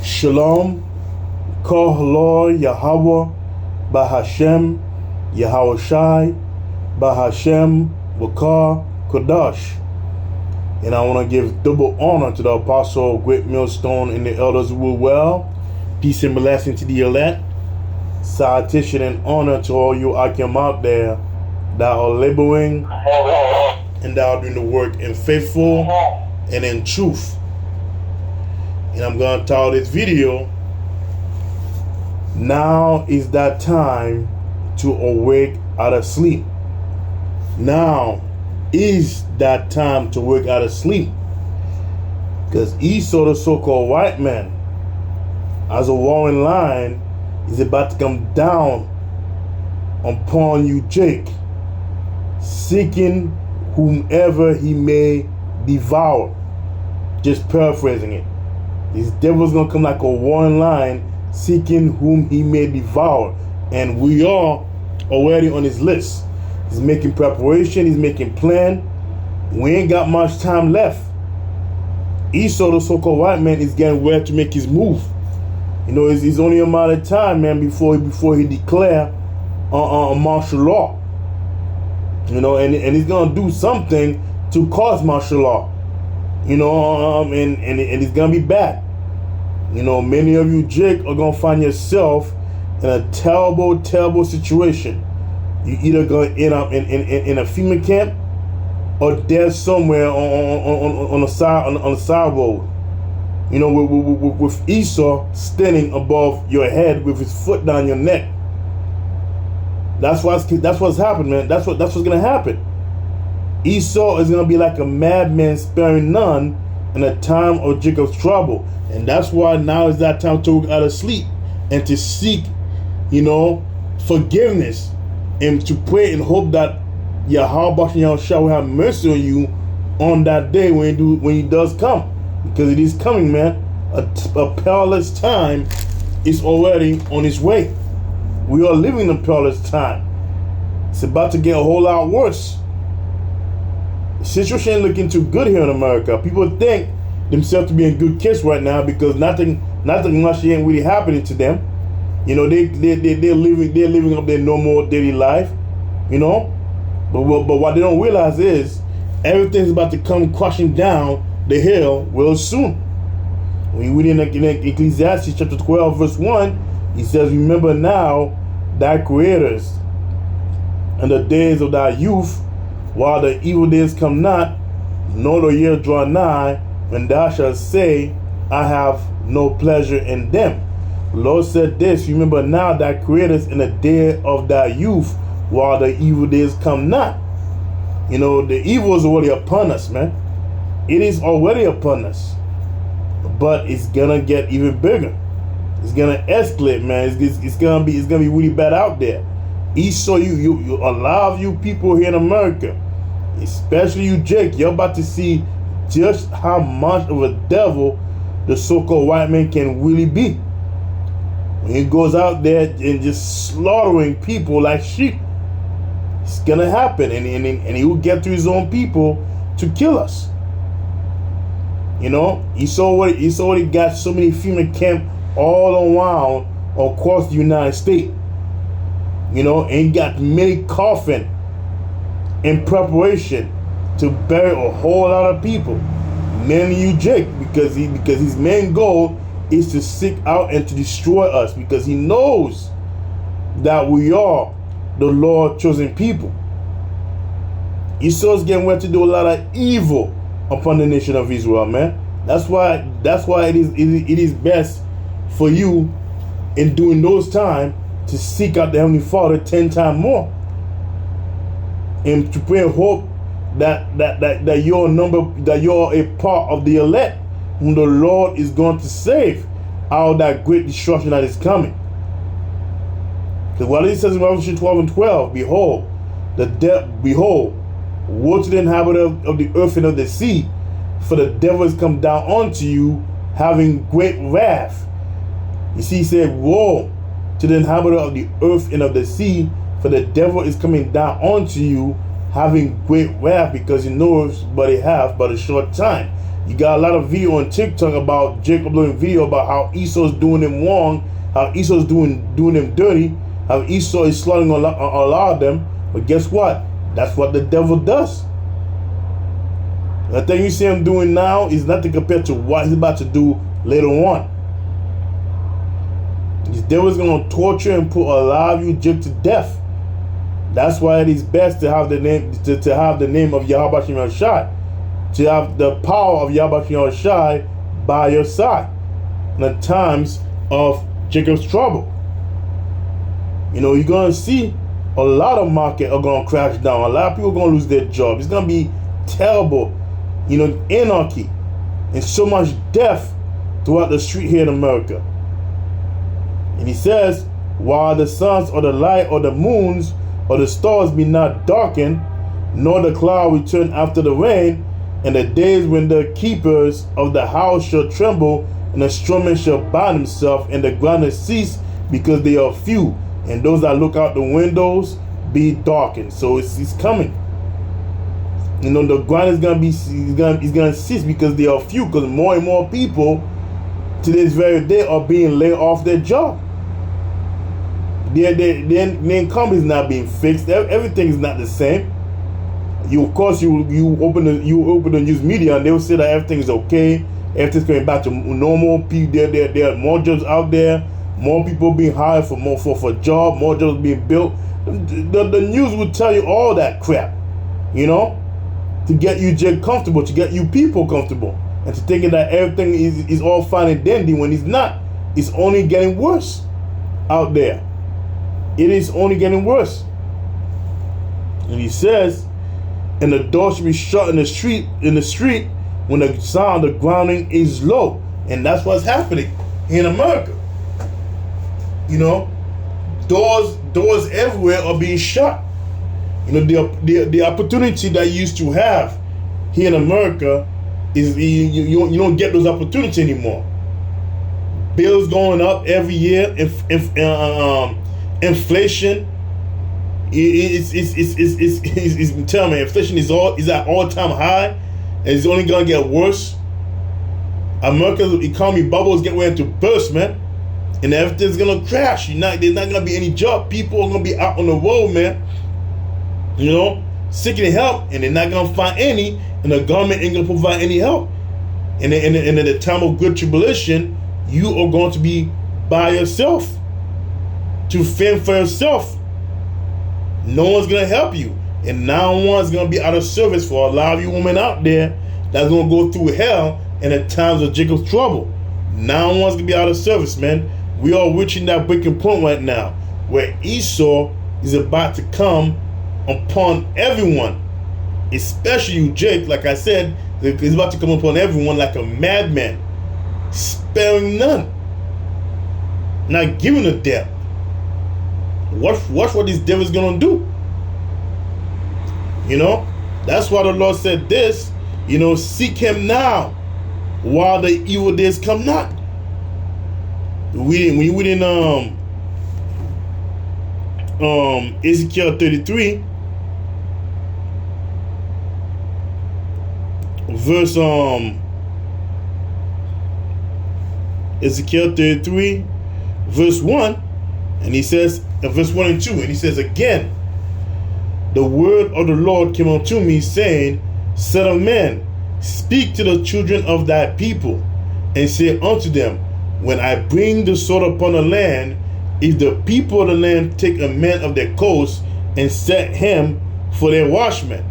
Shalom, Kohlor Yahweh, Bahashem, Yahawashi, Bahashem, Wakar, Kodash. And I want to give double honor to the apostle, great millstone, and the elders who will well. Peace and blessing to the elect. Salutation and honor to all you Akim out there that are laboring and that are doing the work in faithful and in truth. And I'm going to title this video, Now is that time to awake out of sleep. Now is that time to wake out of sleep. Because Esau, the so-called white man, as a warring lion, is about to come down upon you, Jake, seeking whomever he may devour. Just paraphrasing it. This devil's gonna come like a warring lion, seeking whom he may devour. And we are already on his list. He's making preparation, he's making plan. We ain't got much time left. Esau, the so-called white man, is getting ready to make his move. You know, it's only a matter of time, man, before he declare martial law. You know, and he's gonna do something to cause martial law. You know, and it's gonna be bad. You know, many of you, Jake, are gonna find yourself in a terrible, terrible situation. You either gonna end up in a FEMA camp or dead somewhere on the side road. You know, with Esau standing above your head with his foot down your neck. That's what's happened, man. That's what's gonna happen. Esau is gonna be like a madman sparing none in a time of Jacob's trouble. And that's why now is that time to wake out of sleep and to seek, you know, forgiveness and to pray and hope that Yahweh shall have mercy on you on that day when he does come. Because it is coming, man. A perilous time is already on its way. We are living in a perilous time. It's about to get a whole lot worse. The situation ain't looking too good here in America. People think themselves to be in good case right now because nothing much ain't really happening to them. You know, they're living up their normal daily life. You know, but what they don't realize is everything's about to come crashing down the hill real soon. When you read in Ecclesiastes chapter 12 verse 1, he says, remember now thy creators and the days of thy youth, while the evil days come not, nor the year draw nigh, when thou shalt say, I have no pleasure in them. The Lord said this, remember now thy creators in the day of thy youth, while the evil days come not. You know, the evil is already upon us, man. It is already upon us, but it's gonna get even bigger. It's gonna escalate, man. It's gonna be really bad out there. Esau, you a lot of you people here in America, especially you, Jake, you're about to see just how much of a devil the so-called white man can really be. When he goes out there and just slaughtering people like sheep, it's gonna happen, and he will get to his own people to kill us. You know, he's already got so many FEMA camp all around across the United States. You know, and he got many coffin in preparation to bury a whole lot of people. Mainly you, Jake, because his main goal is to seek out and to destroy us, because he knows that we are the Lord chosen people. Esau's getting ready to do a lot of evil upon the nation of Israel, man. That's why it is best for you in doing those times to seek out the Heavenly Father 10 times more, and to pray and hope that you're a part of the elect whom the Lord is going to save out of that great destruction that is coming. Because what it says in Revelation 12 and 12, behold, woe to the inhabitant of the earth and of the sea, for the devil has come down unto you, having great wrath. You see, he said, woe to the inhabitant of the earth and of the sea, for the devil is coming down unto you, having great wrath, because he knows but he have but a short time. You got a lot of video on TikTok about Jacob doing video about how Esau's doing him wrong, how Esau's doing him dirty, how Esau is slaughtering a lot of them. But guess what? That's what the devil does. The thing you see him doing now is nothing compared to what he's about to do later on. The devil's going to torture and put a lot of you to death. That's why it is best to have the name to have the name of Yahweh Shem Shai, to have the power of Yahweh Shem Shai by your side in the times of Jacob's trouble. You know, you're going to see a lot of market are going to crash down. A lot of people are going to lose their job. It's going to be terrible, you know, anarchy and so much death throughout the street here in America. And he says, while the suns or the light or the moons or the stars be not darkened, nor the cloud return after the rain, and the days when the keepers of the house shall tremble, and the strongman shall bind himself, and the ground will cease, because they are few, and those that look out the windows be darkened. So it's coming. You know, the ground is gonna cease because they are few, because more and more people to this very day are being laid off their job. The income is not being fixed. Everything is not the same. You open the news media and they'll say that everything is okay, everything's going back to normal. There are more jobs out there, more people being hired for job, more jobs being built. The news will tell you all that crap, you know, to get you comfortable, to get you people comfortable, and to thinking that everything is all fine and dandy when it's not. It's only getting worse out there. It is only getting worse. And he says, and the door should be shut in the street when the sound of grounding is low. And that's what's happening in America. You know, doors everywhere are being shut. You know, the opportunity that you used to have here in America is you don't get those opportunities anymore. Bills going up every year. Inflation is telling me inflation is at all-time high, and it's only gonna get worse. America's economy bubble is getting ready to burst, man, and everything's gonna crash. There's not gonna be any job. People are gonna be out on the road, man. You know, seeking help, and they're not gonna find any, and the government ain't gonna provide any help. And in the time of good tribulation, you are going to be by yourself, to fend for yourself. No one's gonna help you, and no one's gonna be out of service for a lot of you women out there that's gonna go through hell in the times of Jacob's trouble. No one's gonna be out of service, man. We are reaching that breaking point right now, where Esau is about to come upon everyone, especially you, Jake. Like I said, he's about to come upon everyone like a madman, sparing none, not giving a damn. Watch what this devil's gonna do. You know, that's why the Lord said this. You know, seek Him now, while the evil days come not. We didn't Ezekiel 33, verse Ezekiel 33, verse 1, and he says, verse 1 and 2, and he says again, the word of the Lord came unto me, saying, Son of man, speak to the children of thy people, and say unto them, when I bring the sword upon the land, if the people of the land take a man of their coast, and set him for their watchman,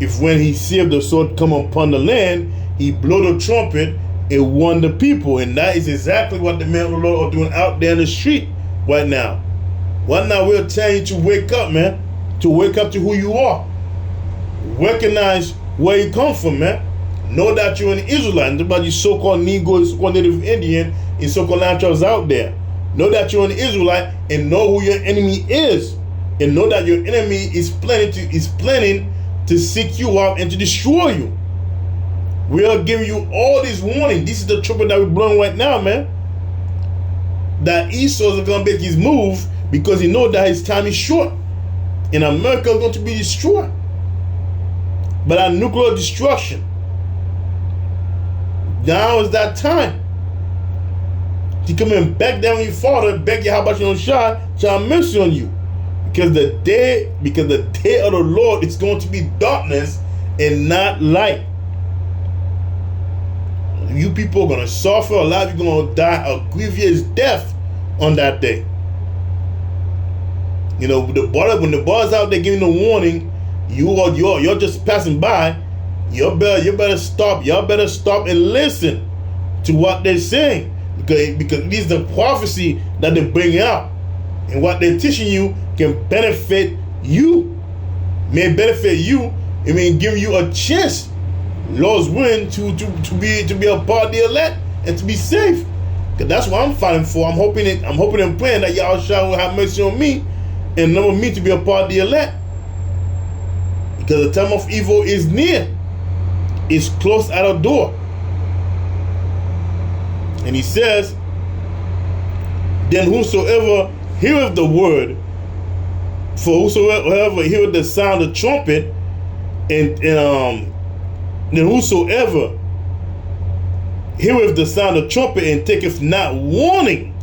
if when he seeth the sword come upon the land, he blow the trumpet and warn the people. And that is exactly what the men of the Lord are doing out there in the street right now. Right now, we're telling you to wake up, man. To wake up to who you are. Recognize where you come from, man. Know that you're an Israelite. About you so-called Negro, so-called Native Indian, and so-called land tribes out there. Know that you're an Israelite and know who your enemy is. And know that your enemy is planning to seek you out and to destroy you. We are giving you all this warning. This is the trumpet that we're blowing right now, man. That Esau is going to make his move because he knows that his time is short. And America is going to be destroyed by that nuclear destruction. Now is that time to come and beg down your Father, beg Yahweh shall have mercy on you. Because the day of the Lord is going to be darkness and not light. You people are going to suffer. A lot of you are going to die a grievous death on that day. You know, when the boys out there giving the warning, you're just passing by. You better stop. Y'all better stop and listen to what they're saying, because these are the prophecy that they bring out, and what they're teaching you can benefit you. May benefit you. It may give you a chance, Lord's willing, to be a part of the elect and to be safe. Because that's what I'm fighting for. I'm hoping and praying that y'all shall have mercy on me and number me to be a part of the elect. Because the time of evil is near. It's close at our door. And he says, then whosoever heareth the word, for whosoever heareth the sound of the trumpet, and then whosoever heareth the sound of the trumpet and taketh not warning,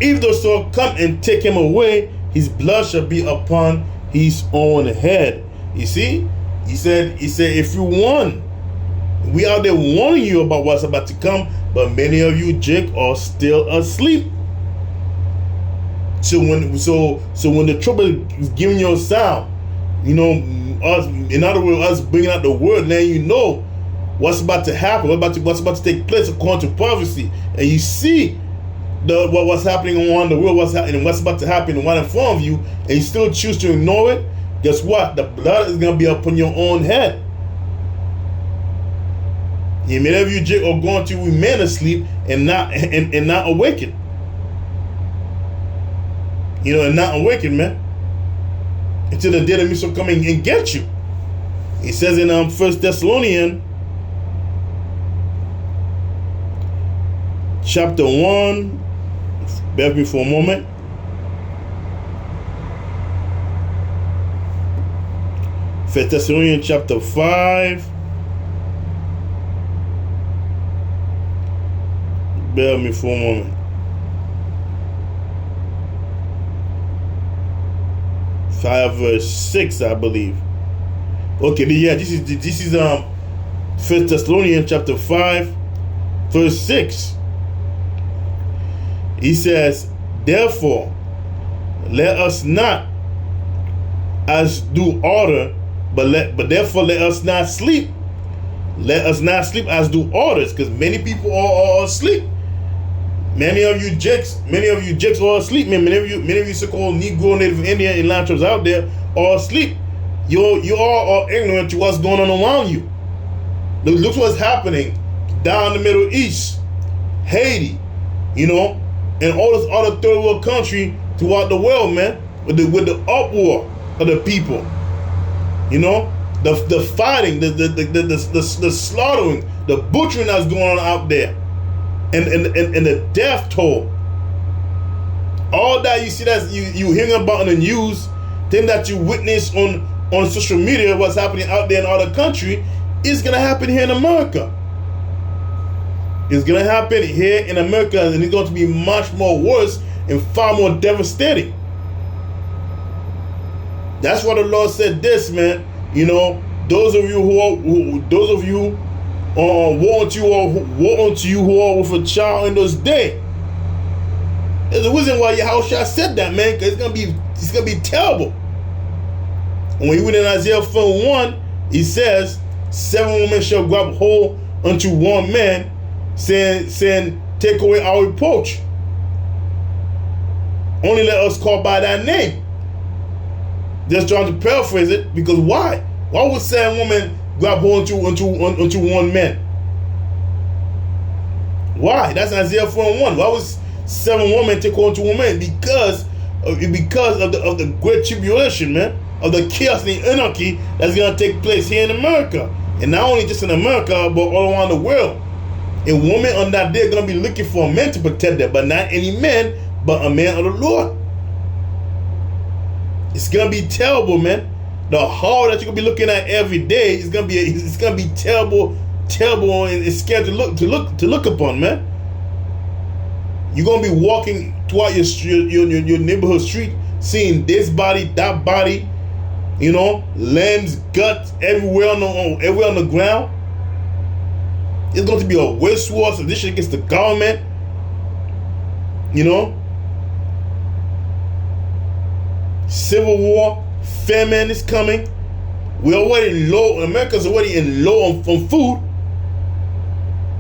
if the sword come and take him away, his blood shall be upon his own head. You see? He said, if you warn, we out there warning you about what's about to come, but many of you, Jake, are still asleep. So when the trumpet is giving you a sound, you know, us, in other words, us bringing out the word, letting you know what's about to happen, what's about to take place according to prophecy, and you see what's happening around the world, what's about to happen right in front of you, and you still choose to ignore it. Guess what? The blood is gonna be upon your own head. And many of you are going to remain asleep and not awaken. You know, and not awaken, man, until the day that shall come and get you. He says in 1 Thessalonians chapter 1, bear with me for a moment. 1 Thessalonians chapter 5. Bear with me for a moment. 5 verse 6, I believe. Okay, yeah, this is 1 Thessalonians chapter 5 verse 6. He says, therefore, let us not as do order, but therefore let us not sleep. Let us not sleep as do orders, because many people are asleep. Many of you jakes are asleep, man. Many of you so-called Negro, Native Indian, and land tribes out there are asleep. You all are ignorant to what's going on around you. Look what's happening down the Middle East, Haiti, you know, and all this other third world country throughout the world, man, with the uproar of the people. You know, the fighting, the slaughtering, the butchering that's going on out there. And the death toll, all that you see, that you hearing about in the news, thing that you witness on social media, what's happening out there in other country, is gonna happen here in America. It's gonna happen here in America, and it's going to be much more worse and far more devastating. That's why the Lord said this, man. You know, those of you woe unto you who are with a child in those days. There's a reason why Yahushua said that, man, because it's gonna be terrible. And when you read in Isaiah 41, he says, 7 women shall grab hold unto one man, saying, take away our reproach. Only let us call by thy name. Just trying to paraphrase it, because why? Why would 7 women grab hold unto one man? Why? That's Isaiah 41. Why was 7 women take hold unto one man? Because of the great tribulation, man, of the chaos and the anarchy that's gonna take place here in America, and not only just in America, but all around the world. And women on that day are gonna be looking for a man to protect them, but not any man, but a man of the Lord. It's gonna be terrible, man. The horror that you're gonna be looking at every day is gonna be terrible terrible and it's scared to look upon, man. You're gonna be walking throughout your neighborhood street, seeing this body, that body, you know, lambs, guts everywhere everywhere on the ground. It's going to be a waste war sedition against the government, you know. Civil war, famine is coming. We're already low. America's already in low on food.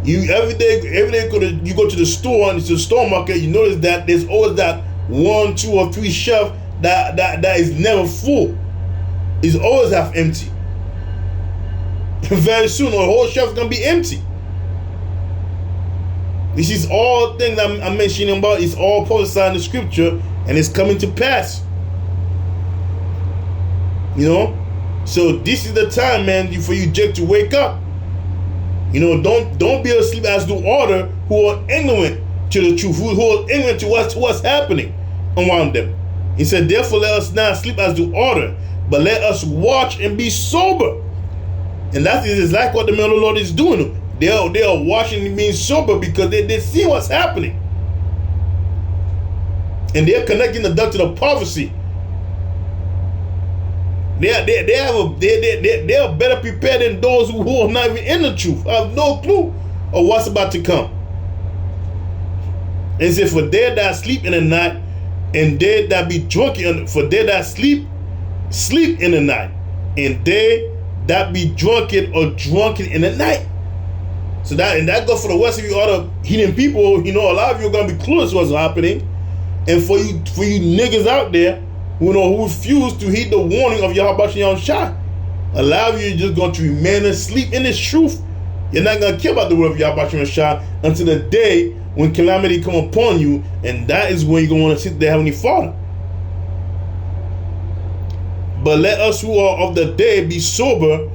You every day you go to the store and it's the store market. You notice that there's always that 1, 2, or 3 shelf that is never full. It's always half empty. Very soon, the whole shelf is gonna be empty. This is all things I'm mentioning about. It's all prophesied in the scripture, and it's coming to pass. You know, so this is the time, man, for you Jake to wake up. You know, don't be asleep as the order who are ignorant to the truth, who are ignorant to what's happening around them. He said, therefore let us not sleep as the order, but let us watch and be sober. And that is exactly what the man of the Lord is doing. They are watching and being sober because they see what's happening. And they're connecting the dots to the prophecy. They are better prepared than those who are not even in the truth. I have no clue of what's about to come. And it says, for they that sleep in the night, and they that be drunken, for they that sleep in the night, and they that be drunken or drunken in the night. So that goes for the rest of you other heathen people. You know, a lot of you are gonna be clueless what's happening. And for you niggas out there who refuse to heed the warning of Yahweh Shai, a lot of you are just going to remain asleep in this truth. You're not going to care about the word of Yahweh Shai until the day when calamity come upon you, and that is when you're going to want to seek the Heavenly Father. But let us who are of the day be sober,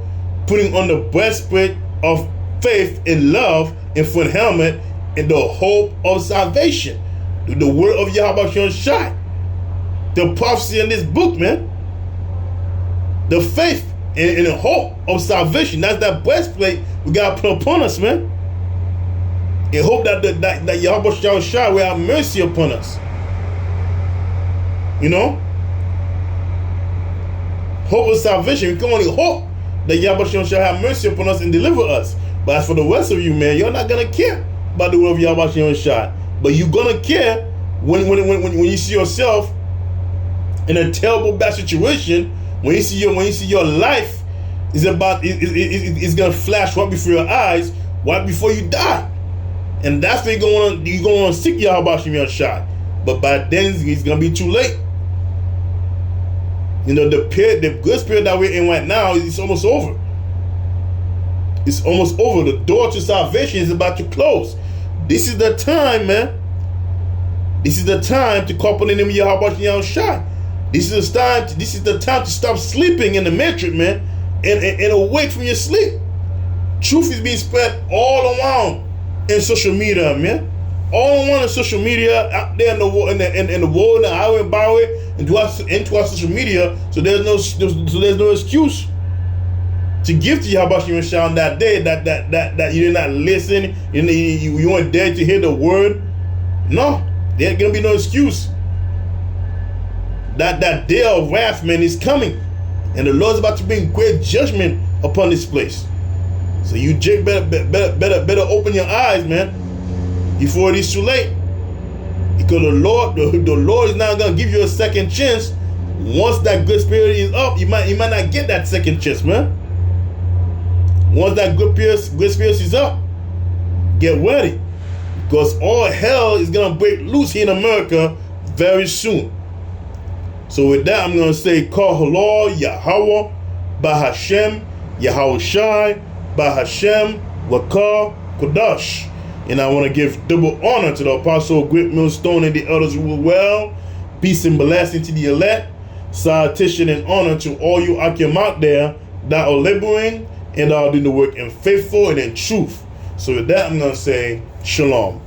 putting on the breastplate of faith and love, and for the helmet and the hope of salvation. The word of Yahweh Shai. The prophecy in this book, man. The faith and the hope of salvation. That's that breastplate we got to put upon us, man. And hope that Yahweh Shai will have mercy upon us. You know? Hope of salvation. We can only hope that Yahweh Shai have mercy upon us and deliver us. But as for the rest of you, man, you're not going to care about the word of Yahweh Shai. But you're going to care when you see yourself in a terrible bad situation, when you see your life is it's gonna flash right before your eyes, right before you die. And that's when you're gonna want to seek Yahweh Shai. But by then it's gonna be too late. You know, the good spirit that we're in right now is almost over. It's almost over. The door to salvation is about to close. This is the time, man. This is the time to call upon the name of Yahweh Shai. This is the time to stop sleeping in the matrix, man, and awake from your sleep. Truth is being spread all around in social media, man. All around in social media, out there in the world, in the highway and byway, into our social media. So there's no excuse to give to Yahweh Shai on that day that you did not listen. You weren't there to hear the word. No, there's gonna be no excuse. That day of wrath, man, is coming. And the Lord's about to bring great judgment upon this place. So you Jake better open your eyes, man, before it is too late. Because the Lord is not gonna give you a second chance. Once that good spirit is up, you might not get that second chance, man. Once that good spirit is up, get ready. Because all hell is gonna break loose here in America very soon. So with that, I'm going to say, Kol Halal Yahweh, Bahashem, Yahweh Shai, Bahashem, Wakar, Kodash. And I want to give double honor to the Apostle Great Millstone and the elders who were well. Peace and blessing to the elect. Salutation and honor to all you Akim out there that are laboring and are doing the work in faithful and in truth. So with that, I'm going to say, Shalom.